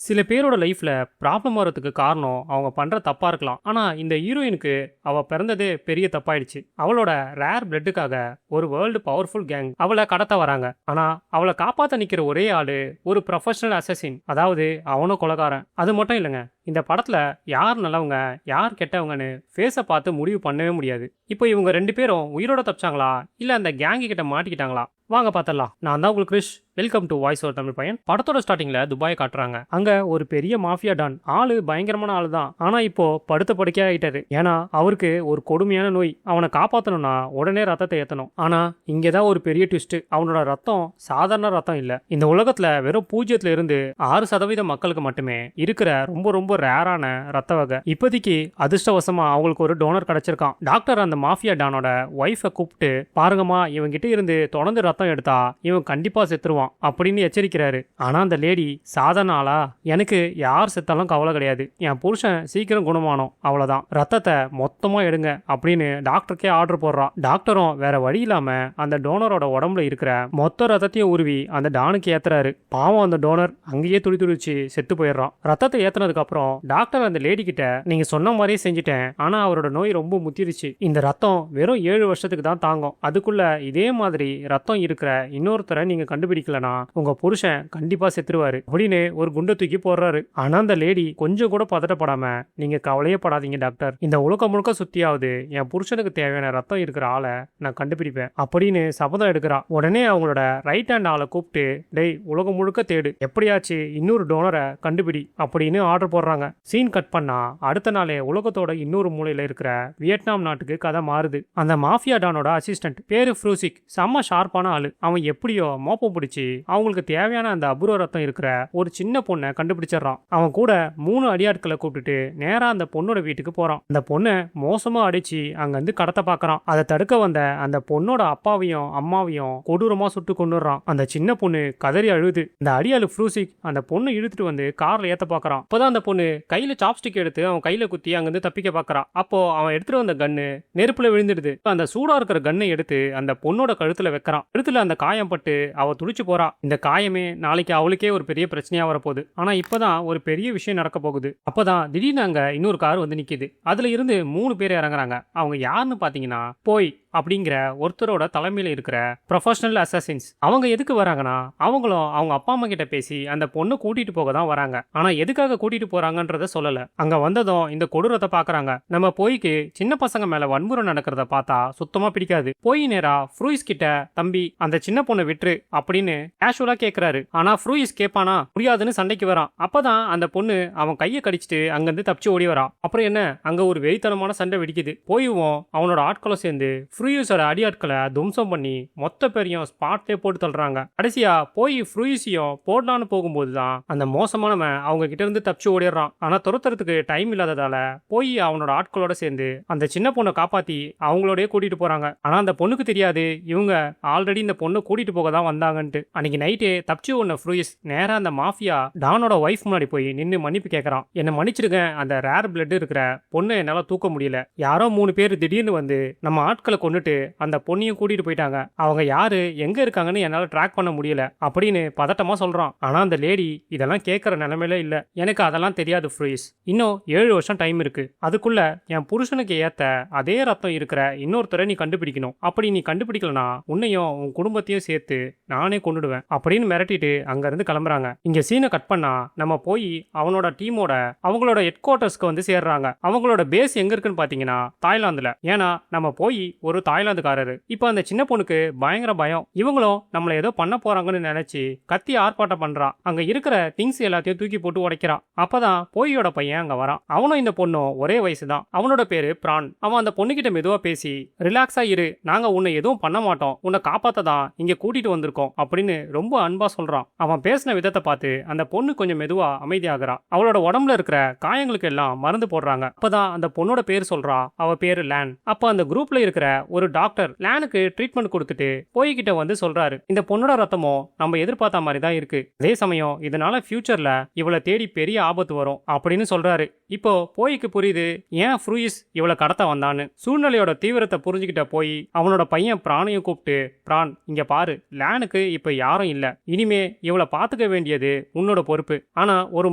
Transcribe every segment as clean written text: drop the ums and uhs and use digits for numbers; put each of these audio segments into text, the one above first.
சில பேரோட லைஃப்ல ப்ராப்ளம் வரதுக்கு காரணம் அவங்க பண்ற தப்பா இருக்கலாம். ஆனா இந்த ஹீரோயினுக்கு அவ பிறந்ததே பெரிய தப்பாயிடுச்சு. அவளோட ரேர் பிளட்டுக்காக ஒரு வேர்ல்டு பவர்ஃபுல் கேங் அவளை கடத்த வராங்க. ஆனா அவளை காப்பாத்த நிக்கிற ஒரே ஆளு ஒரு ப்ரொஃபஷனல் அசசின், அதாவது அவனும் கொலைகாரன். அது மட்டும் இல்லைங்க, இந்த படத்துல யார் நல்லவங்க யார் கெட்டவங்கன்னு ஃபேஸை பார்த்து முடிவு பண்ணவே முடியாது. இப்போ இவங்க ரெண்டு பேரும் உயிரோட தப்பிச்சாங்களா இல்ல அந்த கேங்கு கிட்ட மாட்டிக்கிட்டாங்களா? வாங்க பார்த்தலாம். நான் தான் உங்களுக்கு Krish. Welcome to voice over Tamil பையன். படத்தோட ஸ்டார்டிங்ல துபாய் காட்டுறாங்க. அங்க ஒரு பெரிய மாஃபியா டான். ஆளு பயங்கரமான ஆளு தான். ஆனா இப்போ படுத்த படுக்கையா ஆயிட்டாரு. ஏன்னா அவருக்கு ஒரு கொடுமையான நோய். அவனை காப்பாத்தணும்னா உடனே ரத்தத்தை ஏத்தணும். ஆனா இங்கதான் ஒரு பெரிய ட்விஸ்ட். அவனோட ரத்தம் சாதாரண ரத்தம் இல்ல. இந்த உலகத்துல வெறும் 0% இருந்து 6% மக்களுக்கு மட்டுமே இருக்கிற ரொம்ப ரொம்ப ரேரான ரத்த வகை. இப்போதைக்கு அதிர்ஷ்டவசமா அவங்களுக்கு ஒரு டோனர் கிடைச்சிருக்கான். டாக்டர் அந்த மாஃபியா டானோட ஒய்ஃபை கூப்பிட்டு, பாருங்கம்மா, இவங்கிட்ட இருந்து தொடர்ந்து ரத்தம் எடுத்தா இவன் கண்டிப்பா செத்துருவான் அப்படின்னு எச்சரிக்கிறாரு. ஆனா அந்த லேடி சாதாரண ஆளா? எனக்கு யார் செத்தாலும் கவலை கிடையாது, என் புருஷன் சீக்கிரம் குணமானோம், அவ்வளவுதான், ரத்தத்தை மொத்தமா எடுங்க அப்படின்னு டாக்டருக்கே ஆர்டர் போடுறா. டாக்டரும் வேற வழி இல்லாம அந்த டோனரோட உடம்புல இருக்கிற மொத்த ரத்தத்தையும் உருவி அந்த டானுக்கு ஏத்துறாரு. பாவம், அந்த டோனர் அங்கேயே துடி துடிச்சு செத்து போயிடுறான். ரத்தத்தை ஏத்துனதுக்கு அப்புறம் டாக்டர் அந்த லேடி கிட்ட, நீங்க சொன்ன மாதிரியே செஞ்சுட்டேன், ஆனா அவரோட நோய் ரொம்ப முத்திருச்சு, இந்த ரத்தம் வெறும் 7 வருஷத்துக்கு தான் தாங்கும், அதுக்குள்ள இதே மாதிரி ரத்தம் இருக்கிற இன்னொருத்தரை நீங்க கண்டுபிடிக்கலனா உங்க புருஷன் கண்டிப்பா செத்துருவாரு அப்படின்னு ஒரு குண்டை தூக்கி போடுறாரு. ஆனா அந்த லேடி கொஞ்சம் கூட பதட்டப்படாம, நீங்க கவலையே படாதீங்க டாக்டர், இந்த உலகம் முழுக்க சுத்தியாவது என் புருஷனுக்கு தேவையான ரத்தம் இருக்கிற ஆளை நான் கண்டுபிடிப்பேன் அப்படின்னு சபதம் எடுக்கிறா. உடனே அவங்களோட ரைட் ஹேண்ட் ஆளை கூப்பிட்டு, டேய், உலகம் முழுக்க தேடு, எப்படியாச்சு இன்னொரு டோனரை கண்டுபிடி அப்படின்னு ஆர்டர் போடுறாங்க. சீன் கட் பண்ணா அடுத்த நாளே உலகத்தோட இன்னொரு மூலையில இருக்கிற வியட்நாம் நாட்டுக்கு கதை மாறுது. அந்த மாஃபியா டானோட அசிஸ்டன்ட் பேரு ஃப்ரூசிக், செம்ம ஷார்ப்பான ஆளு. அவன் எப்படியோ மோப்பம் பிடிச்சி அவங்களுக்கு தேவையான அந்த அபூர்வ ரத்தம் இருக்கிற ஒரு சின்ன பொண்ணை கண்டுபிடிச்சிடறான். அவன் கூட 3 அடியாட்களை கூப்பிட்டுட்டு நேரா அந்த பொண்ணோட வீட்டுக்கு போறான். அந்த பொண்ணை மோசமா அடிச்சு அங்கிருந்து கடத்த பாக்குறான். அதை தடுக்க வந்த அந்த பொண்ணோட அப்பாவையும் அம்மாவையும் கொடூரமா சுட்டு கொண்டுறான். அந்த சின்ன பொண்ணு கதறி அழுது. இந்த அடியாளு ஃப்ரூசிக் அந்த பொண்ணு இழுத்துட்டு வந்து கார்ல ஏத்த பாக்குறான். அப்பதான் அந்த பொண்ணு கையில சாப்ஸ்டிக் எடுத்து அவன் கையில குத்தி அங்கிருந்து தப்பிக்க பாக்குறான். அப்போ அவன் எடுத்துட்டு வந்த கண்ணு நெருப்புல விழுந்துடுது. அந்த சூடா இருக்கிற கண்ணை எடுத்து அந்த பொண்ணோட கழுத்துல வைக்கிறான். கழுத்துல அந்த காயம் பட்டு அவ துடிச்சு போறா. இந்த காயமே நாளைக்கு அவளுக்கே ஒரு பெரிய பிரச்சனையா வரப்போகுது. ஆனா இப்பதான் ஒரு பெரிய விஷயம் நடக்க போகுது. அப்பதான் திடீர்னு அங்க இன்னொரு கார் வந்து நிக்குது. அதுல இருந்து 3 பேர் இறங்குறாங்க. அவங்க யாருன்னு பாத்தீங்கன்னா, போய் அப்படிங்கிற ஒருத்தரோட தலைமையில இருக்கிற ப்ரொஃபஷனல் அசாசின்ஸ். அவங்க எதுக்கு வராங்கன்னா, அவங்களும் அவங்க அப்பா அம்மா கிட்ட பேசி அந்த பொண்ணு கூட்டிட்டு போக தான் வராங்க. ஆனா எதுக்காக கூட்டிட்டு போறாங்கன்றத சொல்லல. அங்க வந்ததும் இந்த கொடூரத்தை பாக்குறாங்க. நம்ம போய்க்கு சின்ன பசங்க மேல வன்முறை நடக்கிறத பார்த்தா சுத்தமா பிடிக்காது. போய் நேரா ஃப்ரூயிஸ் கிட்ட, தம்பி, அந்த சின்ன பொண்ணை விட்டுரு அப்படின்னு கேஷுவலா கேக்குறாரு. ஆனா ஃப்ரூயிஸ் கேட்பானா? முடியாதுன்னு சண்டைக்கு வரான். அப்பதான் அந்த பொண்ணு அவன் கையை கடிச்சிட்டு அங்கிருந்து தப்பிச்சு ஓடி வரா. அப்புறம் என்ன, அங்க ஒரு வெறித்தனமான சண்டை வெடிக்குது. போயுவோம் அவனோட ஆட்களும் சேர்ந்து ஃப்ரூயிஸோட அடியாட்களை துவம்சம் பண்ணி மொத்த பேரையும் ஸ்பாட்லயே போட்டு தள்ளுறாங்க. கடைசியா போய் ஃப்ரூயிஸையும் போடலான்னு போகும்போதுதான் அந்த மோசமானவன் அவங்க கிட்ட இருந்து தப்பிச்சு ஓடிடுறான். ஆனா துரத்துறதுக்கு டைம் இல்லாததால போய் அவனோட ஆட்களோட சேர்ந்து அந்த சின்ன பொண்ணை காப்பாத்தி அவங்களோடய கூட்டிட்டு போறாங்க. ஆனா அந்த பொண்ணுக்கு தெரியாது இவங்க ஆல்ரெடி இந்த பொண்ணை கூட்டிட்டு போக தான் வந்தாங்கன்ட்டு. அன்னைக்கு நைட்டே தப்பிச்சு ஓடின ஃப்ரூயிஸ் நேரா அந்த மாஃபியா டானோட ஒய்ஃப் முன்னாடி போய் நின்று மன்னிப்பு கேட்கறான். என்ன மன்னிச்சிருங்க, அந்த ரேர் பிளட் இருக்கிற பொண்ணை என்னால தூக்க முடியல. யாரோ 3 பேர் திடீர்னு வந்து நம்ம ஆட்களை கொண்டுட்டு அந்த பொண்ணையும் கூட்டிட்டு போயிட்டாங்க. அவங்க யாரு, எங்க இருக்காங்கன்னு என்னால ட்ராக் பண்ண முடியல அப்படின்னு பதட்டமா சொல்றான். ஆனா அந்த லேடி இதெல்லாம் கேட்கற நிலைமையில இல்ல. எனக்கு அதெல்லாம் தெரியாது ஃப்ரூயிஸ், இன்னும் 7 வருஷம் டைம் இருக்கு, அதுக்குள்ள என் புருஷனுக்கு ஏத்த அதே ரத்தம் இருக்கிற இன்னொருத்தரை நீ கண்டுபிடிக்கணும். அப்படி நீ கண்டுபிடிக்கலனா உன்னையும் உன் குடும்பத்தையும் சேர்த்து நானே கொண்டுடுவேன் அப்படின்னு மிரட்டிட்டு அங்க இருந்து கிளம்புறாங்க. இங்க சீனை கட் பண்ணா நம்ம போய் அவனோட டீமோட அவங்களோட ஹெட் குவார்டர்ஸ்க்கு வந்து சேர்றாங்க. அவங்களோட பேஸ் எங்க இருக்குன்னு பாத்தீங்கன்னா தாய்லாந்துல. ஏன்னா நம்ம போய் ஒரு தாய்லாந்துக்காரரு. இப்ப அந்த சின்ன பொண்ணுக்கு பயங்கர பயம். இவங்களும் நம்மள ஏதோ பண்ண போறாங்கன்னு நினைச்சு கத்தி ஆர்ப்பாட்டம் பண்றா. அங்க இருக்கிற திங்ஸ் எல்லாத்தையும் தூக்கி போட்டு உடைக்கிறா. அப்பதான் போயோட பையன் அங்க வரான். அவனும் இந்த பொண்ணும் ஒரே வயசு தான். அவனோட பேரு பிரான். அவன் அந்த பொண்ணு கிட்ட மெதுவா பேசி, ரிலாக்ஸா இரு, நாங்க உன்னை எதுவும் பண்ண மாட்டோம், உன்னை காப்பாத்த தான் இங்க கூட்டிட்டு வந்திருக்கோம் அப்படின்னு ரொம்ப அன்பா சொல்றான். அவன் பேசின விதத்தை பார்த்து அந்த பொண்ணு கொஞ்சம் மெதுவா அமைதியாகிறா. அவளோட உடம்புல இருக்கிற காயங்களுக்கு எல்லாம் மருந்து போடுறாங்க. அப்பதான் அந்த பொண்ணோட பேர் சொல்றா. அவ பேரு லேன். அப்ப அந்த குரூப்ல இருக்கிற ஒரு டாக்டர் லேனுக்கு ட்ரீட்மெண்ட் கொடுத்துட்டு போய்கிட்ட வந்து சொல்றாரு, இந்த பொண்ணோட ரத்தமும் நம்ம எதிர்பார்த்த மாதிரி தான் இருக்கு, அதே சமயம் இதனால ஃபியூச்சர்ல இவளை தேடி பெரிய ஆபத்து வரும் அப்படின்னு சொல்றாரு. இப்போ போய்க்கு புரியுது ஏன் ஃப்ரூயிஸ் இவளை கடத்த வந்தான்னு. சூழ்நிலையோட தீவிரத்தை புரிஞ்சுக்கிட்ட போய் அவனோட பையன் பிரானையும் கூப்பிட்டு, பிரான் இங்க பாரு, லேனுக்கு இப்ப யாரும் இல்ல, இனிமே இவளை பாத்துக்க வேண்டியது உன்னோட பொறுப்பு. ஆனா ஒரு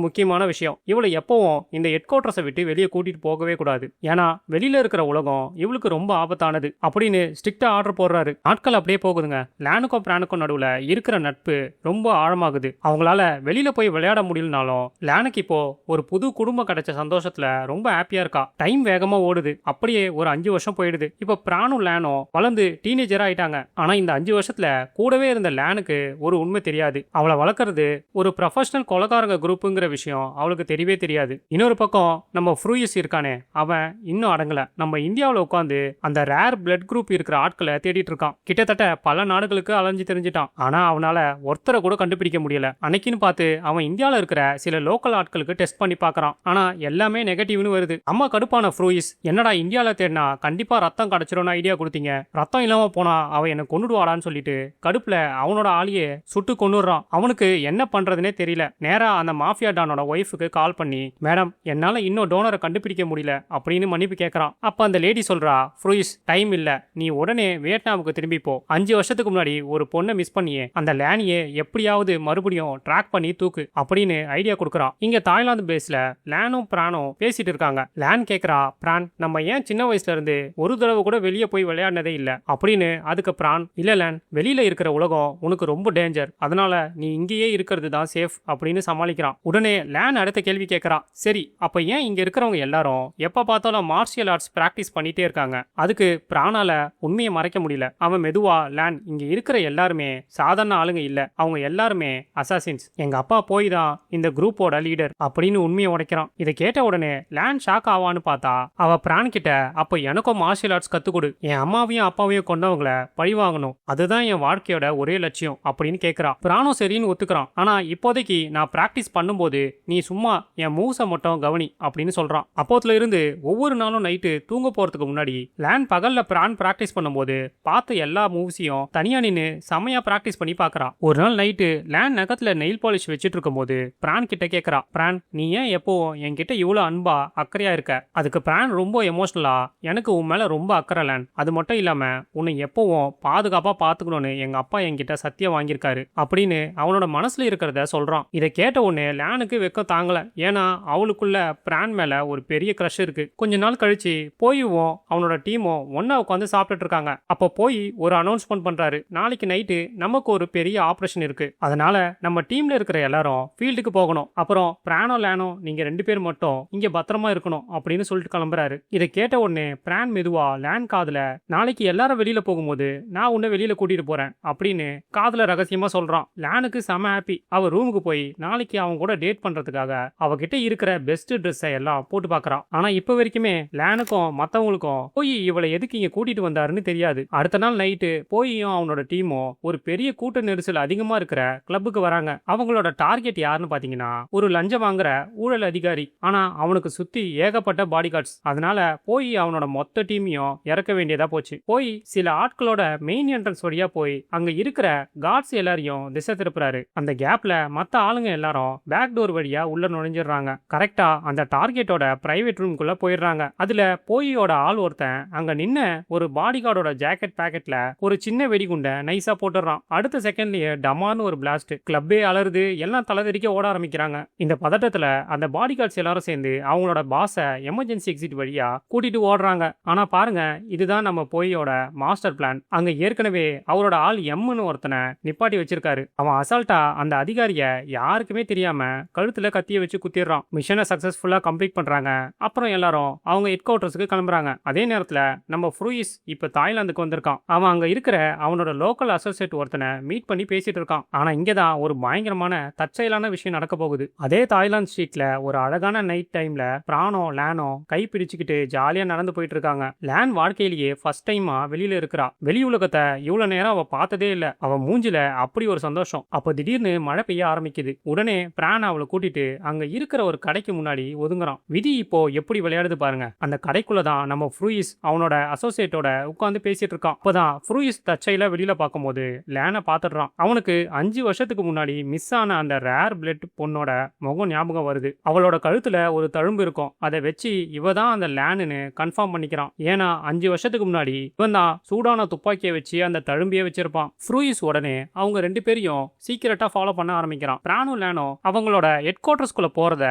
முக்கியமான விஷயம், இவளை எப்பவும் இந்த ஹெட் குவார்டர்ஸை விட்டு வெளியே கூட்டிட்டு போகவே கூடாது, ஏன்னா வெளியில இருக்கிற உலகம் இவளுக்கு ரொம்ப ஆபத்தானது அப்படின்னு ஸ்ட்ரிக்டா ஆர்டர் போடுறாரு. நாட்கள் அப்படியே போகுதுங்க. லேனுக்கும் பிரானுக்கும் நடுவுல இருக்கிற நட்பு ரொம்ப ஆழமாகுது. அவங்களால வெளியில போய் விளையாட முடியலனாலும் லேனுக்கு இப்போ ஒரு புது குடும்பம் கிடைச்ச சந்தோஷத்துல ரொம்ப ஹாப்பியா இருக்கா. டைம் வேகமா ஓடுது. அப்படியே ஒரு 5 வருஷம் போயிடுது. இப்போ பிரானும் லேனும் வளர்ந்து டீனேஜரா ஆயிட்டாங்க. ஆனா இந்த 5 வருஷத்துல கூடவே இருந்த லேனுக்கு ஒரு உண்மை தெரியாது. அவளை வளர்க்கறது ஒரு ப்ரொஃபஷனல் கொலைகாரங்க குரூப்புங்கிற விஷயம் அவளுக்கு தெரியவே தெரியாது. இன்னொரு பக்கம் நம்ம ஃப்ரூயிஸ் இருக்கானே, அவன் இன்னும் அடங்கல. நம்ம இந்தியாவில் உட்காந்து அந்த ரேர் பிளட் குரூப் இருக்கிற ஆட்களை தேடிட்டு இருக்கான். கிட்டத்தட்ட பல நாடுகளுக்கு அலைஞ்சு தெரிஞ்சிட்டான். ஆனா அவனால ஒருத்தரை கூட கண்டுபிடிக்க முடியல. அன்னைக்குன்னு பார்த்து அவன் இந்தியாவில் இருக்கிற சில லோக்கல் ஆட்களுக்கு டெஸ்ட் பண்ணி பார்க்கறான். ஆனா எல்லாமே நெகட்டிவ்னு வருது. அம்மா கடுப்பான ஃப்ரூயிஸ், என்னடா இந்தியாவில் தேடினா கண்டிப்பா ரத்தம் கிடைச்சிரும்னு ஐடியா கொடுத்தீங்க, ரத்தம் இல்லாம போனா அவன் என்ன கொண்டுடுவாடான்னு சொல்லிட்டு கடுப்புல அவனோட ஆளியே சுட்டு கொண்டுறான். அவனுக்கு என்ன பண்றதுனே தெரியல. நேரா அந்த மாஃபியா டானோட ஒய்ஃபுக்கு கால் பண்ணி, மேடம் என்னால இன்னும் டோனரை கண்டுபிடிக்க முடியல அப்படின்னு மன்னிப்பு கேட்கறான். அப்ப அந்த லேடி சொல்றா, ஃப்ரூயிஸ் டைம் இல்ல, நீ உடனே வியட்நாமுக்கு திரும்பி போ. 5 வருஷத்துக்கு முன்னாடி ஒரு பொண்ணை மிஸ் பண்ணியே, அந்த லேனியே எப்படியாவது மறுபடியும் ட்ராக் பண்ணி தூக்கு அப்படின்னு ஐடியா கொடுக்கறான். இங்க தாய்லாந்து பேஸ்ல லேனும் பிரானும் பேசிட்டு இருக்காங்க. லேன் கேக்குறா, பிரான் நம்ம ஏன் சின்ன வயசுல இருந்து ஒரு தடவை கூட வெளியே போய் விளையாடினதே இல்ல அப்படின்னு. அதுக்கு பிரான், இல்ல லேன், வெளியில இருக்கிற உலகம் உனக்கு ரொம்ப டேஞ்சர், அதனால நீ இங்கேயே இருக்கிறது தான் சேஃப் அப்படின்னு சமாளிக்கிறான். உடனே லேன் அடுத்த கேள்வி கேட்கறான், சரி அப்ப ஏன் இங்க இருக்கிறவங்க எல்லாரும் எப்ப பார்த்தாலும் மார்ஷியல் ஆர்ட்ஸ் பிராக்டிஸ் பண்ணிட்டே இருக்காங்க? அதுக்கு பிரானால உண்மையை மறைக்க முடியல. அவன் மெதுவா, லேன் இங்க இருக்கிற எல்லாருமே சாதாரண ஆளுங்க இல்ல, அவங்க எல்லாருமே அசாசின்ஸ், எங்க அப்பா போய் தான் இந்த குரூப்போட லீடர் அப்படின்னு உண்மையை உடைக்கிறான். இதை கேட்ட உடனே லேன் ஷாக் ஆவான்னு பார்த்தா அவ பிரான் கிட்ட, அப்ப எனக்கும் மார்ஷியல் ஆர்ட்ஸ் கத்து கொடு, என் அம்மாவையும் அப்பாவையும் கொண்டவங்கள பழி வாங்கணும், அதுதான் என் வாழ்க்கையோட ஒரே லட்சியம் அப்படின்னு கேட்கறான். பிரானும் சரின்னு ஒத்துக்கிறான். ஆனா இப்போதைக்கு நான் பிராக்டிஸ் பண்ணும்போது நீ சும்மா என் மூவ்ஸை மட்டும் கவனி அப்படின்னு சொல்றான். அப்போத்துல இருந்து ஒவ்வொரு நாளும் நைட்டு தூங்க போறதுக்கு முன்னாடி லேன் பகல்ல பிரான் பிராக்டிஸ் பண்ணும்போது பார்த்த எல்லா மூவ்ஸையும் தனியா நின்னு செமையா பிராக்டிஸ் பண்ணி பாக்குறான். ஒரு நாள் நைட்டு லேன் நகத்துல நெயில் பாலிஷ் வச்சிட்டு இருக்கும் போது பிரான் கிட்ட கேட்கறா, பிரான் நீ ஏன் எப்பவும் என்கிட்ட இவ்வளவு அன்பா அக்கறையா இருக்க? அதுக்கு பிரான் ரொம்ப எமோஷனலா, எனக்கு உன் மேல ரொம்ப அக்கறை லேன், அது மட்டும் இல்லாம உன்னை எப்பவும் பாதுகாப்பா பாத்துக்கணும்னு எங்க அப்பா என்கிட்ட சத்தியம் வாங்கியிருக்காரு அப்படின்னு அவனோட மனசுல இருக்கிறத சொல்றான். இதை கேட்ட உடனே லேனுக்கு வெக்கம் தாங்கல. ஏன்னா அவளுக்குள்ள பிரான் மேல ஒரு பெரிய கிரஷ் இருக்கு. கொஞ்ச நாள் கழிச்சு போயும் அவனோட டீமும் ஒன்னா உட்காந்து சாப்பிட்டுட்டு இருக்காங்க. அப்போ போய் ஒரு அனௌன்ஸ்மெண்ட் பண்றாரு, நாளைக்கு நைட்டு நமக்கு ஒரு பெரிய ஆபரேஷன் இருக்கு, அதனால நம்ம டீம்ல இருக்கிற எல்லாரும் ஃபீல்டுக்கு போகணும், அப்புறம் பிரானோ லேனோ நீங்க 2 பேர் மட்டும் இங்க பத்திரமா இருக்கணும் அப்படின்னு சொல்லிட்டு கிளம்புறாரு. இதை கேட்ட உடனே பிரான் மெதுவா லேன் காதுல, நாளைக்கு எல்லாரும் வெளியில போகும்போது நான் உன்னை வெளியில கூட்டிட்டு போறேன் அப்படின்னு காதுல ரகசியமா சொல்றான். லேனுக்கு செம ஹாப்பி. அவ ரூமுக்கு போய் நாளைக்கு அவங்க கூட டேட் பண்றதுக்காக அவகிட்ட இருக்கிற பெஸ்ட் ட்ரெஸ்ஸை எல்லாம் போட்டு பாக்குறான். ஆனா இப்ப வரைக்குமே லேனுக்கும் மத்தவங்களுக்கும் போய் இவளை எதுக்கு இங்க கூட்டிட்டு வந்தாருன்னு தெரியாது. அடுத்த நாள் நைட்டு போயும் அவனோட டீமும் ஒரு பெரிய கூட்ட நெரிசல் அதிகமா இருக்கிற கிளப்புக்கு வராங்க. அவங்களோட டார்கெட் யாருன்னு பாத்தீங்கன்னா ஒரு லஞ்சம் வாங்குற ஊழல் அதிகாரி. ஆனா அவனுக்கு சுத்தி ஏகப்பட்ட பாடி கார்ட்ஸ். அதனால போய் அவனோட மொத்த டீமையும் இறக்க வேண்டியதா போச்சு. போய் சில ஆட்களோட மெயின் என்ட்ரன்ஸ் வழியா போய் அங்க இருக்கிற கார்ட்ஸ் எல்லாரையும் திசை திருப்புறாரு. அந்த கேப்ல மத்த ஆளுங்க எல்லாரும் பேக் டோர் வழியா உள்ள நுழைஞ்சிடுறாங்க. கரெக்டா அந்த டார்கெட்டோட பிரைவேட் ரூம்குள்ள போயிடுறாங்க. அதுல போயோட ஆள் ஒருத்தன் அங்க நின்ன ஒரு பாடி கார்டோட ஜாக்கெட் பாக்கெட்ல ஒரு சின்ன வெடிகுண்ட நைஸா போட்டுறான். அடுத்த செகண்ட்லயே டமான்னு ஒரு பிளாஸ்ட். கிளப்பே அலறுது. எல்லாம் தலைதெறிக்க ஓட ஆரம்பிக்கிறாங்க. இந்த பதட்டத்துல அந்த பாடி கார்ட்ஸ் எல்லாரும் சேர்ந்து அவங்களோட பாஸ எமர்ஜென்சி எக்ஸிட் வழியா கூட்டிட்டு ஓடுறாங்க. ஆனா பாருங்க, இதுதான் நம்ம போயோட மாஸ்டர் பிளான். அங்க ஏற்கனவே அவரோட ஆள் எம்னு ஒருத்தனை நிப்பாட்டி வச்சிருக்காரு. அவன் அசால்ட்டா அந்த அதிகாரிய யாருக்குமே தெரியாம கழுத்துல கத்திய வச்சு குத்திடுறான். மிஷனை சக்சஸ்ஃபுல்லா கம்ப்ளீட் பண்றாங்க. அப்புறம் எல்லாரும் அவங்க ஹெட் குவார்டர்ஸ்க்கு கிளம்புறாங்க. அதே நேரத்துல நம்ம ஃப்ரூயிஸ் இப்ப தாய்லாந்துக்கு வந்திருக்கான். அவன் அங்க இருக்கிற அவனோட லோக்கல் அசோசியேட் ஒருத்தனை மீட் பண்ணி பேசிட்டு இருக்கான். ஆனா இங்கதான் ஒரு பயங்கரமான தற்செயலான விஷயம் நடக்க போகுது. அதே தாய்லாந்து ஸ்ட்ரீட்ல ஒரு அழகான நைட் டைம்ல பிரானோ லேனோ கை பிடிச்சுக்கிட்டு ஜாலியா நடந்து போயிட்டு இருக்காங்க. லேன் வாழ்க்கையிலேயே ஃபர்ஸ்ட் டைமா வெளியில இருக்கிறா. வெளி உலகத்தை இவ்வளவு நேரம் அவ பார்த்ததே இல்ல. அவ மூஞ்சில அப்படி ஒரு சந்தோஷம். அப்ப திடீர்னு மழை பெய்ய ஆரம்பிக்குது. உடனே பிரான் அவளை கூட்டிட்டு அங்க இருக்கிற ஒரு கடைக்கு முன்னாடி ஒதுங்குறான். விதி இப்போ எப்படி விளையாடுது பாருங்க. அந்த கடைக்குள்ளதான் நம்ம ஃப்ரூயிஸ் அவனோட அசோசியேட் அசோசியேட்டோட உட்காந்து பேசிட்டு இருக்கான். அப்பதான் ஃப்ரூயிஸ் தற்செயலா வெளியில பார்க்கும்போது லேனை பார்த்துடுறான். அவனுக்கு 5 வருஷத்துக்கு முன்னாடி மிஸ் ஆன அந்த ரேர் பிளட் பொண்ணோட முகம் ஞாபகம் வருது. அவளோட கழுத்துல ஒரு தழும்பு இருக்கும். அதை வச்சு இவ தான் அந்த லேனுன்னு கன்ஃபார்ம் பண்ணிக்கிறான். ஏன்னா 5 வருஷத்துக்கு முன்னாடி இவன் தான் சூடான துப்பாக்கியை வச்சு அந்த தழும்பியை வச்சிருப்பான். ஃப்ரூயிஸ் உடனே அவங்க 2 பேரையும் சீக்கிரட்டா ஃபாலோ பண்ண ஆரம்பிக்கிறான். பிரானும் லேனோ அவங்களோட ஹெட் குவார்டர்ஸ்குள்ள போறத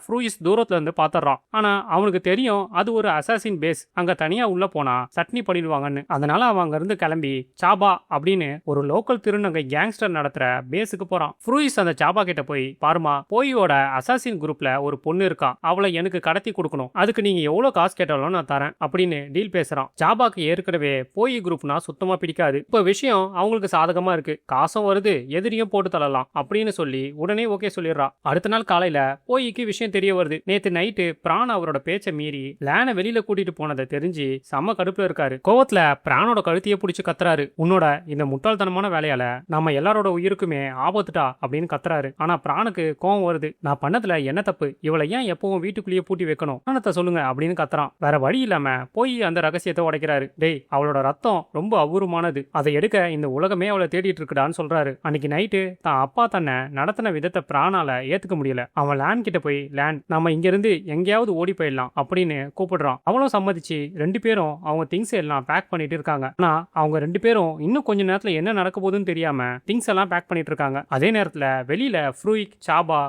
ஃப்ரூயிஸ் தூரத்துல இருந்து பாத்துறான். ஆனா அவனுக்கு தெரியும் அது ஒரு அசாசின் பேஸ், அங்க தனியா உள்ள போனா சட்னி பண்ணிடுவாங்கன்னு. அதனால அவன் அங்க இருந்து கிளம்பி சாபா அப்படின்னு ஒரு லோக்கல் திருநங்கை கேங்ஸ்டர் நடத்துற பேஸுக்கு போறான். ஃப்ரூயிஸ் அந்த சாபா கிட்ட போய், பாருமா, போயோட அசாசின் குரூப்ல ஒரு பொண்ணு இருக்கா, அவளை எனக்கு கடத்தி கொடுக்கணும், அதுக்கு நீங்க எவ்வளவு காசு கேட்டாலும் நான் தரேன் அப்படின்னு டீல் பேசுறான். சாபாக்கு ஏற்கனவே போய் குரூப்னா சுத்தமா பிடிக்காது. இப்ப விஷயம் அவங்களுக்கு சாதகமா இருக்கு, காசும் வருது, எதிரியும் போட்டு தள்ளலாம் அப்படின்னு சொல்லி உடனே ஓகே சொல்லிடுறா. அடுத்த நாள் காலையில போய்க்கு விஷயம் தெரிய வருது. நேத்து நைட்டு பிரான் அவரோட பேச்சை மீறி லேனை வெளியில கூட்டிட்டு போனதை தெரிஞ்சு செம்ம கடுப்புல இருக்காரு. கோவத்துல பிரானோட கழுத்தையே பிடிச்சு கத்துறாரு. உன்னோட இந்த முட்டாள்தனமான வேலையால நம்ம எல்லாரோட உயிருக்குமே ஆபத்துட்டா அப்படின்னு கத்துறாரு. ஆனா பிரானுக்கு கோவம் வருது. நான் பண்ணதுல என்ன தப்பு, இவளை ஏன் எப்பவும் வீட்டுக்குள்ளேயே பூட்டி வைக்கணும், காரணத்தை சொல்லுங்க அப்படின்னு கத்துறான். வேற வழி இல்லாம போய் அந்த ரகசியத்தை உடைக்கிறாரு. டேய், அவளோட ரத்தம் ரொம்ப அபூர்வமானது, அதை எடுக்க இந்த உலகமே அவளை தேடிட்டு இருக்குடான்னு சொல்றாரு. அன்னைக்கு நைட்டு தான் அப்பா தன்னை நடத்தின விதத்தை பிரானால ஏத்துக்க முடியல. அவன் லேன் கிட்ட போய், லேன், நம்ம இங்க இருந்து எங்கேயாவது ஓடி போயிடலாம் அப்படின்னு கூப்பிடுறான். அவளும் சம்மதிச்சு 2 பேரும் அவங்க திங்ஸ் எல்லாம் பேக் பண்ணிட்டு இருக்காங்க. ஆனா அவங்க 2 பேரும் இன்னும் கொஞ்ச நேரத்துல என்ன நடக்க போகுதுன்னு தெரியாம திங்ஸ் எல்லாம் பேக் பண்ணிட்டு இருக்காங்க. அதே நேரத்துல வெளியில ஃப்ரூயிக், சாபா,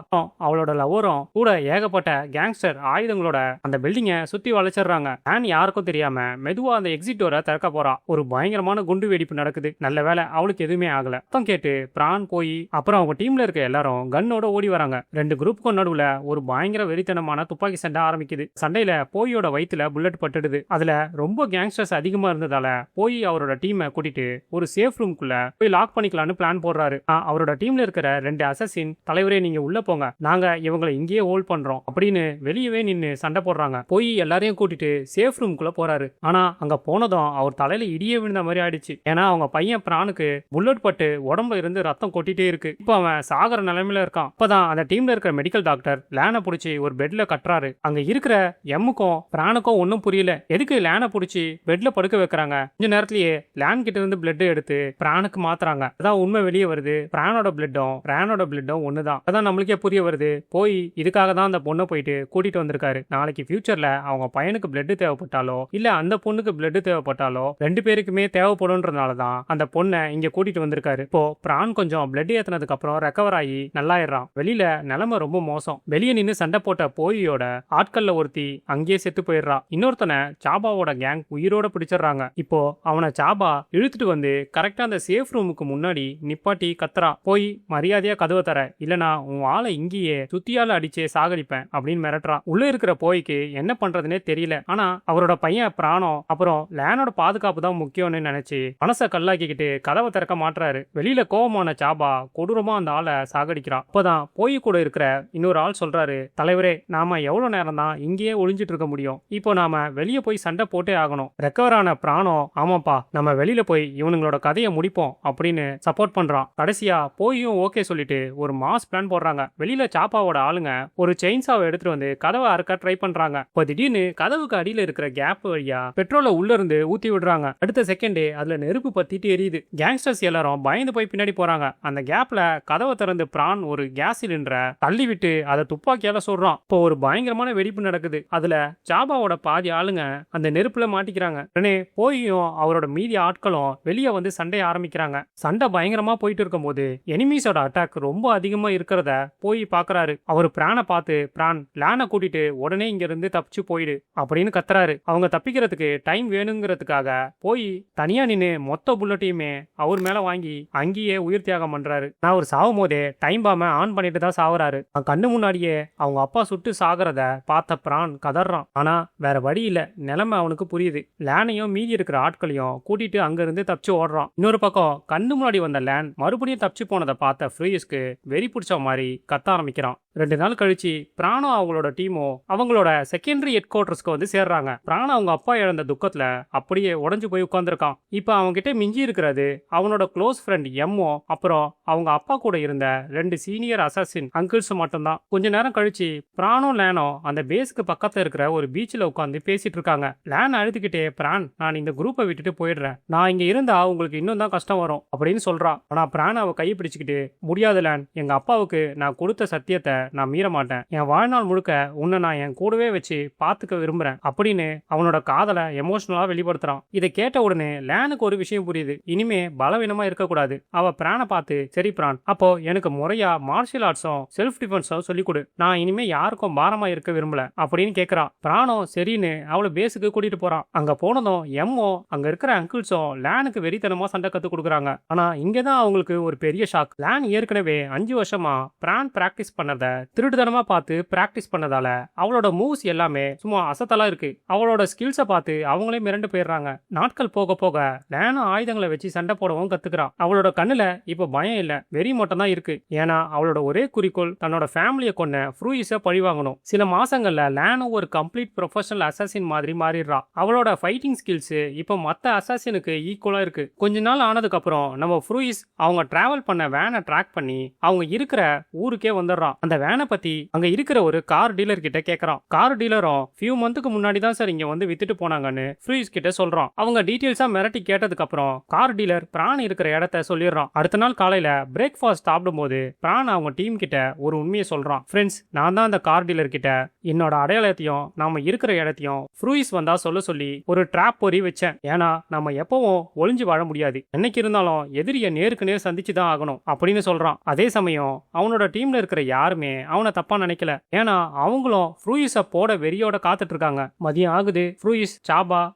அவளோட லவரும் கூட ஏகப்பட்ட கேங்ஸ்டர் ஆயுதங்களோட அந்த பில்டிங்க சுத்தி வளைச்சிடுறாங்க. லேன் யாருக்கும் தெரியாம மெதுவா அந்த எக்ஸிட் டோரை திறக்க போறா. ஒரு பயங்கரமான குண்டு வெடிப்பு நடக்குது. நல்ல வேலை அவளுக்கு எதுவுமே ஆகல. சத்தம் கேட்டு பிரான் போய் அப்புறம் அவங்க டீம்ல இருக்க எல்லாரும் கன்னோட ஓடி வராங்க. 2 குரூப்புக்கும் நடுவுல ஒரு பயங்கர வெறித்தனமான துப்பாக்கி சண்டை ஆரம்பிக்குது. சண்டையில போயோட வயித்துல புல்லட் பட்டுடுது. அதுல ரொம்ப கேங்ஸ்டர்ஸ் அதிகமா இருந்ததால போய் அவரோட டீமை கூட்டிட்டு ஒரு சேஃப் ரூம்குள்ள போய் லாக் பண்ணிக்கலாம்னு பிளான் போடுறாரு. அவரோட டீம்ல இருக்கிற 2 அசசின், தலைவரே நீங்க உள்ள போங்க, நாங்க இவங்களை இங்கேயே ஹோல்ட் பண்றோம் அப்படின்னு வெளியவே நின்னு சண்டை போடுறாங்க. போய் எல்லாரையும் கூட்டிட்டு சேஃப் ரூம்குள்ள போறாரு. ஆனா அங்க போனதும் அவர் தலையில இடியே விழுந்த மாதிரி ஆயிடுச்சு. ஏன்னா அவங்க பையன் பிரானுக்கு புல்லட் பட்டு உடம்புல இருந்து ரத்தம் கொட்டிட்டே இருக்கு. இப்ப அவன் சாகர நிலைமையில இருக்கான். இப்பதான் அந்த டீம்ல இருக்கிற மெடிக்கல் டாக்டர் லேனை பிடிச்சி ஒரு பெட்ல கட்டுறாரு. அங்க இருக்கிற எம்முக்கும் பிரானுக்கும் ஒன்னும் புரியல, எதுக்கு லேனை பிடிச்சி பெட்ல படுக்க வைக்கிறாங்க. கொஞ்ச நேரத்திலேயே லேன் கிட்ட இருந்து பிளட் எடுத்து பிரானுக்கு மாத்துறாங்க. அதான் உண்மை வெளியே வருது, பிரானோட பிளட்டும் ஒண்ணுதான். அதான் நம்மளுக்கே புரிய வருது, போய் இதுக்காக தான் அந்த பொண்ணை போயிட்டு கூட்டிட்டு வந்திருக்காரு. நாளைக்கு ஃபியூச்சர்ல அவங்க பையனுக்கு பிளட் தேவைப்பட்டாலோ இல்ல அந்த பொண்ணுக்கு பிளட் தேவைப்பட்டாலோ 2 பேருக்குமே தேவைப்படும்ன்றதுனாலதான் அந்த பொண்ணை இங்க கூட்டிட்டு வந்திருக்காரு. இப்போ பிரான் கொஞ்சம் பிளட் ஏத்தினதுக்கு அப்புறம் ரெக்கவர் ஆகி நல்லாயிடுறான். வெளியில நிலைமை ரொம்ப மோசம். வெளியே நின்னு சண்டை போட்ட போயோட ஆட்கள்ல ஒருத்தி அங்கேயே செத்து போயிடுறா. இன்னொருத்தனை சாபாவோட கேங் உயிரோட பிடிச்சிடுறாங்க. இப்போ அவனை சாபா இழுத்துட்டு வந்து கரெக்டா அந்த சேஃப் ரூமுக்கு முன்னாடி நிப்பாட்டி கத்துறா, போய் மரியாதையா கதவை தர, இல்லனா உன் ஆளை இங்கேயே சுத்தியால அடிச்சே சாகடிப்பேன் அப்படின்னு மிரட்டுறான். உள்ள இருக்கிற போய்க்கு என்ன பண்றதுனே தெரியல. ஆனா அவரோட பையன் பிரானோ அப்புறம் லேனோட பாதுகாப்பு தான் முக்கியம்னு நினைச்சு மனசை கல்லாக்கிக்கிட்டு கதவை திறக்க மாட்டுறாரு. வெளியில கோவமான சாபா கொடூரமா அந்த ஆளை சாகடிக்கிறான். அப்பதான் போய் கூட இருக்கிற இன்னொரு ஆள் சொல்றாரு, தலைவரே, நாம எவ்வளவு நேரம் தான் இங்கேயே ஒளிஞ்சிட்டு இருக்க முடியும், இப்போ நாம வெளியே போய் சண்டை போட்டே ஆகணும். ரெக்கவர் ஆன பிரானோ, ஆமாப்பா, நம்ம வெளியில போய் இவனுங்களோட கதையை முடிப்போம் அப்படின்னு சப்போர்ட் பண்றான். கடைசியா போயும் ஓகே சொல்லிட்டு ஒரு மாஸ் பிளான் போடுறாங்க. வெளியில சாப்பாவோட ஆளுங்க ஒரு செயின்சாவை எடுத்துட்டு வந்து கதவை அறுக்க ட்ரை பண்றாங்க. இப்போ திடீர்னு கதவுக்கு அடியில இருக்கிற கேப் வழியா பெட்ரோலை உள்ள இருந்து ஊத்தி விடுறாங்க. அடுத்த செகண்டே அதுல நெருப்பு பத்திட்டு எரியுது. கேங்ஸ்டர்ஸ் எல்லாரும் பயந்து போய் பின்னாடி போறாங்க. அந்த கேப்ல கதவை திறந்து பிரான் ஒரு கேஸ் சிலிண்டரை தள்ளி விட்டு அதை துப்பாக்கியால சொல்றான். இப்போ ஒரு பயங்கரமான வெடிப்பு நடக்குது. அதுல சாபாவோட பாதி ஆளுங்க அந்த நெருப்புல மாட்டிக்கிறாங்க. உடனே போயும் அவரோட மீதி ஆட்களும் வெளியே வந்து சண்டைய ஆரம்பிக்கிறாங்க. சண்டை பயங்கரமா போயிட்டு இருக்கும் போது எனிமீஸோட அட்டாக் ரொம்ப அதிகமா இருக்கிறத போய் பாக்குறாரு. அவர் பிரானை பார்த்து, பிரான், லேனை கூட்டிட்டு உடனே இங்க இருந்து தப்பிச்சு போயிடு அப்படின்னு கத்துறாரு. அவங்க தப்பிக்கிறதுக்கு டைம் வேணுங்கிறதுக்காக போய் தனியா நின்னு மொத்த புல்லட்டையுமே அவர் மேல வாங்கி அங்கேயே உயிர் தியாகம் பண்றாரு. நான் அவர் சாகும் போதே டைம் பாம ஆன் பண்ணிட்டு தான் சாகுறாரு. கண்ணு முன்னாடியே அவங்க அப்பா சுட்டு சாகிறத பார்த்த பிரான் கதறான். ஆனா வேற வழி இல்ல, நிலைமை அவனுக்கு புரியுது. லேனையும் மீதி இருக்கிற ஆட்களையும் கூட்டிட்டு அங்க இருந்து தப்பிச்சு ஓடுறான். இன்னொரு பக்கம் கண்ணு முன்னாடி வந்த லேன் மறுபடியும் தப்பிச்சு போனதை பார்த்த ஃப்ரீஸ்க்கு வெறி பிடிச்ச மாதிரி கத்த ஆரம்பிக்கிறான். 2 நாள் கழிச்சு பிரானோ அவங்களோட டீமோ அவங்களோட செகண்டரி ஹெட் குவார்டர்ஸ்க்கு வந்து சேர்றாங்க. பிரானோ அவங்க அப்பா இழந்த துக்கத்துல அப்படியே உடஞ்சு போய் உட்கார்ந்துருக்கான். இப்ப அவங்க கிட்ட மிஞ்சி இருக்கிறது அவனோட க்ளோஸ் ஃப்ரெண்ட் எம்மோ அப்புறம் அவங்க அப்பா கூட இருந்த 2 சீனியர் அசாசின் அங்கிள்ஸ் மட்டும்தான். கொஞ்ச நேரம் கழிச்சு பிரானோ லேனோ அந்த பேஸ்க்கு பக்கத்துல இருக்கிற ஒரு பீச்சில் உட்காந்து பேசிட்டு இருக்காங்க. லேன் அழுதுகிட்டே பிரான் பிரான் நான் இந்த குரூப்பை விட்டுட்டு போயிடுறேன், நான் இங்க இருந்தா உங்களுக்கு இன்னும் தான் கஷ்டம் வரும் அப்படின்னு சொல்றா. ஆனா பிரான் அவ கையை பிடிச்சுக்கிட்டு, முடியாது லேன், எங்க அப்பாவுக்கு நான் கொடுத்த சத்தியத்தை நான் மீற மாட்டேன், என் வாழ்நாள் முழுக்க உன்னை நான் என் கூடவே வச்சு பாத்துக்க விரும்புறேன் அப்படின்னு அவனோட காதலை எமோஷனலா வெளிப்படுத்துறான். இதை கேட்ட உடனே லேனுக்கு ஒரு விஷயம் புரியுது, இனிமே பலவீனமா இருக்கக்கூடாது. அவ பிரானை பார்த்து, சரி பிரான், அப்போ எனக்கு முறையா மார்ஷியல் ஆர்ட்ஸும் செல்ஃப் டிஃபென்ஸும் சொல்லிக் கொடு, நான் இனிமே யாருக்கும் பாரமா இருக்க விரும்பல அப்படின்னு கேட்கறா. பிரானோ சரின்னு அவளை பேஸுக்கு கூட்டிட்டு போறான். அங்க போனதும் எம்மோ அங்க இருக்கிற அங்கிள்ஸும் லேனுக்கு வெறித்தனமா சண்டை கத்து கொடுக்குறாங்க. ஆனா இங்கதான் அவங்களுக்கு ஒரு பெரிய ஷாக். லேன் ஏற்கனவே 5 வருஷமா பிரான் பிராக்டிஸ் பண்ணத திருட்டுத்தனமா பார்த்து பிராக்டிஸ் பண்ணதால அவளோட மூவ்ஸ் எல்லாமே சும்மா அசத்தலா இருக்கு. அவளோட ஸ்கில்ஸை பார்த்து அவங்களே மிரண்டு போயிடுறாங்க. நாட்கள் போக போக லேனும் ஆயுதங்களை வச்சு சண்டை போடவும் கத்துக்கிறான். அவளோட கண்ணுல இப்ப பயம் இல்ல, வெறி மட்டும் தான் இருக்கு. ஏன்னா அவளோட ஒரே குறிக்கோள் தன்னோட ஃபேமிலியை கொன்ன ஃப்ரூயிஸை பழி வாங்கணும். சில மாசங்கள்ல லேனும் ஒரு கம்ப்ளீட் ப்ரொஃபஷனல் அசாசின் மாதிரி மாறிடுறா. அவளோட ஃபைட்டிங் ஸ்கில்ஸ் இப்ப மத்த அசாசினுக்கு ஈக்குவலா இருக்கு. கொஞ்ச நாள் ஆனதுக்கு அப்புறம் நம்ம ஃப்ரூயிஸ் அவங்க டிராவல் பண்ண வேனை ட்ராக் பண்ணி அவங்க இருக்கிற ஊருக்கே வந்துடுறான். அந்த வேனை பத்தி அங்க இருக்கிற ஒரு கார் டீலர் கிட்ட கேட்கறான். கார் டீலரும் ஃபியூ மந்த்துக்கு முன்னாடி தான் சார் இங்க வந்து வித்துட்டு போனாங்கன்னு ஃப்ரூயிஸ் கிட்ட சொல்றான். அவங்க டீடைல்ஸா மிரட்டி கேட்டதுக்கு அப்புறம் கார் டீலர் பிரான் இருக்கிற இடத்த சொல்லிடுறான். அடுத்த நாள் காலையில பிரேக்ஃபாஸ்ட் சாப்பிடும்போது பிரான் அவங்க டீம் கிட்ட ஒரு உண்மையை சொல்றான். ஃப்ரெண்ட்ஸ், நான் தான் அந்த கார் டீலர் கிட்ட என்னோட அடையாளத்தையும் நாம இருக்கிற இடத்தையும் ஃப்ரூயிஸ் வந்தா சொல்ல சொல்லி ஒரு ட்ராப் பொறி வச்சேன். ஏன்னா நம்ம எப்பவும் ஒளிஞ்சு வாழ முடியாது, என்னைக்கு இருந்தாலும் எதிரியை நேருக்கு நேர் சந்திச்சு தான் ஆகணும் அப்படின்னு சொல்றான். அதே சமயம் அவனோட டீம்ல இருக்கிற யாருமே அவனை தப்பா நினைக்கல. ஏன்னா அவங்களும் ஃப்ரூயிஸ போட வெறியோட காத்துட்டு இருக்காங்க. மதியம் ஆகுது. ஃப்ரூயிஸ்,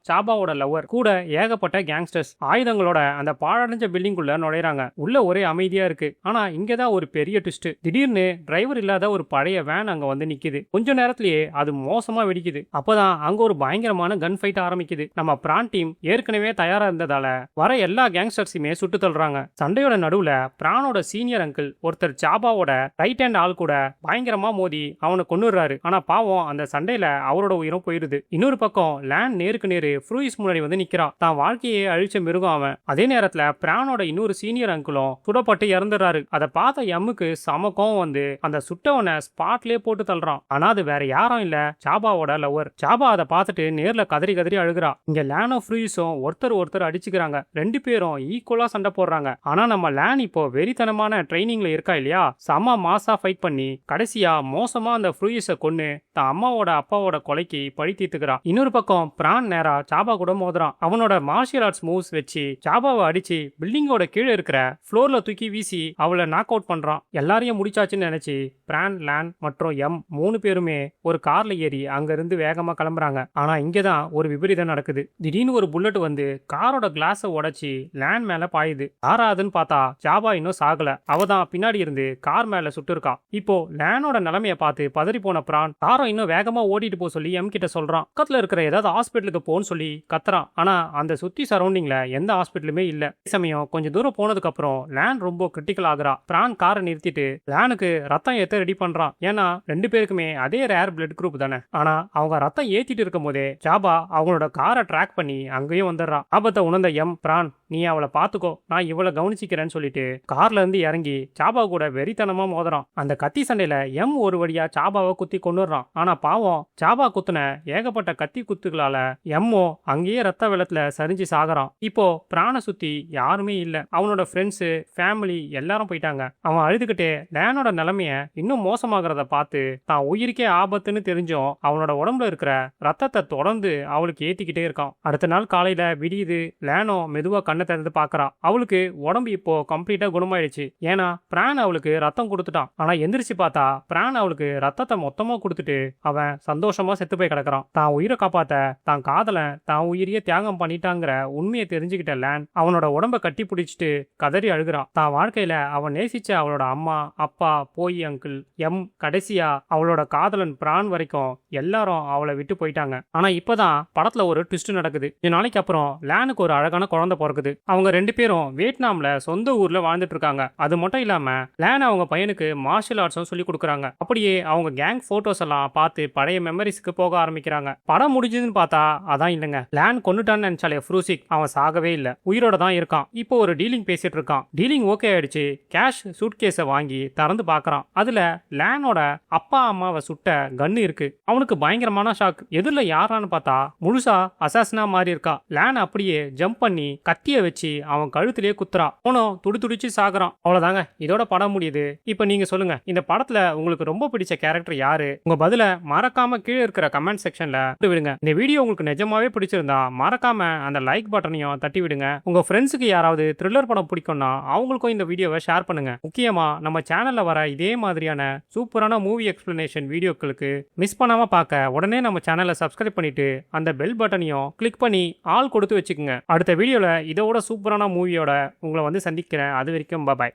சாபாவோட லவர் கூட ஏகப்பட்ட கேங்ஸ்டர்ஸ் ஆயுதங்களோட அந்த பாழடைஞ்ச பில்டிங் குள்ள நுழைறாங்க. உள்ள ஒரே அமைதியா இருக்கு. ஆனா இங்கதான் ஒரு பெரிய ட்விஸ்ட். திடீர்னு டிரைவர் இல்லாத ஒரு பழைய வேன் அங்க வந்து நிக்குது. கொஞ்ச நேரத்திலேயே அது மோசமா வெடிக்குது. அப்பதான் அங்க ஒரு பயங்கரமான கன் ஃபைட் ஆரம்பிக்குது. நம்ம பிரான் டீம் ஏற்கனவே தயாரா இருந்ததால வர எல்லா கேங்ஸ்டர்ஸுமே சுட்டு தள்ளுறாங்க. சண்டையோட நடுவுல பிரானோட சீனியர் அங்கிள் ஒருத்தர் சாபாவோட ரைட் ஹேண்ட் ஆள் கூட பயங்கரமா மோதி அவனை கொன்னுறாரு. ஆனா பாவம் அந்த சண்டையில அவரோட உயிரும் போயிருது. இன்னொரு பக்கம் லேன் நேருக்கு நேரு ஃப்ரூயிஸ் முன்னாடி வந்து நிக்கிறான். தான் வாழ்க்கையை அழிச்ச மிருகம் அவன். அதே நேரத்துல பிரானோட இன்னொரு சீனியர் அங்கிளும் சுடப்பட்டு இறந்துறாரு. அதை பார்த்த எம்முக்கு சமக்கம் வந்து அந்த சுட்டவனை ஸ்பாட்லயே போட்டு தள்ளுறான். ஆனா அது வேற யாரும் இல்ல, சாபாவோட லவர். சாபா அதை பார்த்துட்டு நேர்ல கதறி கதறி அழுகிறா. இங்க லேனும் ஃப்ரூயிஸும் ஒருத்தர் அடிச்சுக்கிறாங்க. ரெண்டு பேரும் ஈக்குவலா சண்டை போடுறாங்க. ஆனா நம்ம லேன் இப்போ வெறித்தனமான ட்ரைனிங்ல இருக்கா இல்லையா, செம மாசா ஃபைட் பண்ணி கடைசியா மோசமா அந்த ஃப்ரூயிஸை கொன்னு தான் அம்மாவோட அப்பாவோட கொலைக்கு பழி தீர்த்துக்கிறான். இன்னொரு பக்கம் பிரான் நேரா சாபா கூட மோதுறான். அவனோட மார்ஷியல் ஆர்ட்ஸ் மூவ்ஸ் வச்சு சாபாவை அடிச்சு பில்டிங்கோட கீழே இருக்கிற ஃப்ளோர்ல தூக்கி வீசி அவளை நாக் அவுட் பண்றான். எல்லாரையும் முடிச்சாச்சுன்னு நினைச்சு பிரான், லேன் மற்றும் எம் 3 பேருமே ஒரு கார்ல ஏறி அங்க இருந்து வேகமா கிளம்புறாங்க. ஆனா இங்கதான் ஒரு விபரீதம் நடக்குது. திடீர்னு ஒரு புல்லட் வந்து காரோட கிளாஸை உடைச்சி லேன் மேல பாயுது. யாராதுன்னு பார்த்தா சாபா இன்னும் சாகல. அவதான் பின்னாடி இருந்து கார் மேல சுட்டு இருக்கா. இப்போ லேனோட நிலைமைய பார்த்து பதறி போன பிரான் காரை இன்னும் வேகமா ஓடிட்டு போக சொல்லி எம் கிட்ட சொல்றான். பக்கத்துல இருக்கிற ஏதாவது ஹாஸ்பிட்டலுக்கு போன்னு சொல்லி கத்துறான். ஆனா அந்த சுத்தி சரௌண்டிங்ல எந்த ஹாஸ்பிட்டலுமே இல்ல. சமயம் கொஞ்சம் தூரம் போனதுக்கு அப்புறம் லேன் ரொம்ப கிரிட்டிக்கல் ஆகுறா. பிரான் காரை நிறுத்திட்டு லேனுக்கு ரத்தம் ஏத்த ரெடி பண்றான். ஏன்னா 2 பேருக்குமே அதே ரேர் பிளட் குரூப் தானே. ஆனா அவங்க ரத்தம் ஏத்திட்டு இருக்கும் போதே சாபா அவங்களோட காரை ட்ராக் பண்ணி அங்கேயும் வந்துடுறா. ஆபத்தை உணர்ந்த எம், பிரான் நீ அவளை பாத்துக்கோ, நான் இவளை கவனிச்சிக்கிறேன்னு சொல்லிட்டு கார்ல இருந்து இறங்கி சாபா கூட வெறித்தனமா மோதுறான். அந்த கத்தி சண்டையில எம் ஒரு வழியா சாபாவை குத்தி கொண்டுறான். ஆனா பாவம் சாபா குத்துன ஏகப்பட்ட கத்தி குத்துகளால எம்மோ அங்கேயே ரத்த வெள்ளத்துல சரிஞ்சு சாகுறான். இப்போ பிராண சுத்தி யாருமே இல்ல. அவனோட ஃப்ரெண்ட்ஸ், ஃபேமிலி எல்லாரும் போயிட்டாங்க. அவன் அழுதுகிட்டே லேனோட நிலைமைய இன்னும் மோசமாகறத பார்த்து தான் உயிருக்கே ஆபத்துன்னு தெரிஞ்சும் அவனோட உடம்புல இருக்கிற ரத்தத்தை தொடர்ந்து அவளுக்கு ஏத்திக்கிட்டே இருக்கான். அடுத்த நாள் காலையில விடியுது. லேனோ மெதுவா கண்ணை திறந்து பாக்குறா. அவளுக்கு உடம்பு இப்போ கம்ப்ளீட்டா குணமாயிடுச்சு. ஏன்னா பிரான் அவளுக்கு ரத்தம் கொடுத்துட்டான். ஆனா எந்திரிச்சு பார்த்தா பிரான் அவளுக்கு ரத்தத்தை மொத்தமா கொடுத்துட்டு அவன் சந்தோஷமா செத்து போய் கிடக்குறான். தான் உயிரை காப்பாத்த தான் காதலன் தான் உயிரியே தியாகம் பண்ணிட்டாங்கிற உண்மையை தெரிஞ்சுக்கிட்ட லேன் அவனோட உடம்ப கட்டி பிடிச்சிட்டு கதறி அழுகிறான். தான் வாழ்க்கையில அவன் நேசிச்ச அவளோட அம்மா, அப்பா, போய் அங்கிள், எம், கடைசியா அவளோட காதலன் பிரான் வரைக்கும் எல்லாரும் அவளை விட்டு போயிட்டாங்க. ஆனா இப்பதான் படத்துல ஒரு ட்விஸ்ட் நடக்குது. இந்த நாளைக்கு அப்புறம் லேனுக்கு ஒரு அழகான குழந்தை பிறக்குது. அவங்க 2 பேரும் வியட்நாம்ல சொந்த ஊர்ல வாழ்ந்துட்டு இருக்காங்க. அது மட்டும் இல்லாம லேன் அவங்க பையனுக்கு மார்ஷியல் ஆர்ட்ஸும் சொல்லி கொடுக்குறாங்க. அப்படியே அவங்க கேங் போட்டோஸ் எல்லாம் பார்த்து பழைய மெமரிஸ்க்கு போக ஆரம்பிக்கிறாங்க. படம் முடிஞ்சதுன்னு பார்த்தா அதான் இல்லைங்க. லேன் கொண்டுட்டான்னு நினைச்சாலே ஃப்ரூசிக் அவன் சாகவே இல்ல, உயிரோட தான் இருக்கான். இப்போ ஒரு டீலிங் பேசிட்டு இருக்கான். டீலிங் ஓகே ஆயிடுச்சு. கேஷ் சூட்கேஸை வாங்கி திறந்து பார்க்கறான். அதுல லேனோட அப்பா அம்மாவை சுட்ட கன்னு இருக்கு. அவனுக்கு பயங்கரமான ஷாக். எதிரில் யாரான்னு பார்த்தா முழுசா அசாசினா மாதிரி இருக்கா. லேன் அப்படியே ஜம்ப் பண்ணி கத்திய வச்சு அவன் கழுத்திலேயே குத்துறா. அவனும் துடிச்சு சாகுறான். அவ்வளவுதாங்க, இதோட படம் முடியுது. இப்ப நீங்க சொல்லுங்க, இந்த படத்துல உங்களுக்கு ரொம்ப பிடிச்ச கேரக்டர் யாரு? உங்க பதில மறக்காம கீழே இருக்கிற கமெண்ட் செக்ஷன்ல விடுங்க. இந்த வீடியோ உங்களுக்கு நிஜமாவே பிடிச்சிருந்தா மறக்காம அந்த லைக் பட்டனையும் தட்டி விடுங்க. உங்க ஃப்ரெண்ட்ஸுக்கு யாராவது த்ரில்லர் படம் பிடிக்கும்னா அவங்களுக்கும் இந்த வீடியோவை ஷேர் பண்ணுங்க. முக்கியமா நம்ம சேனல்ல வர இதே மாதிரியான சூப்பரான மூவி எக்ஸ்பிளனேஷன் வீடியோக்களுக்கு மிஸ் பண்ணாம பார்க்க உடனே நம்ம சேனலை சப்ஸ்கிரைப் பண்ணிட்டு அந்த பெல் பட்டனையும் கிளிக் பண்ணி ஆல் கொடுத்து வச்சுக்கோங்க. அடுத்த வீடியோல இதோட சூப்பரான மூவியோட உங்களை வந்து சந்திக்கிறேன். அது வரைக்கும் பாய்.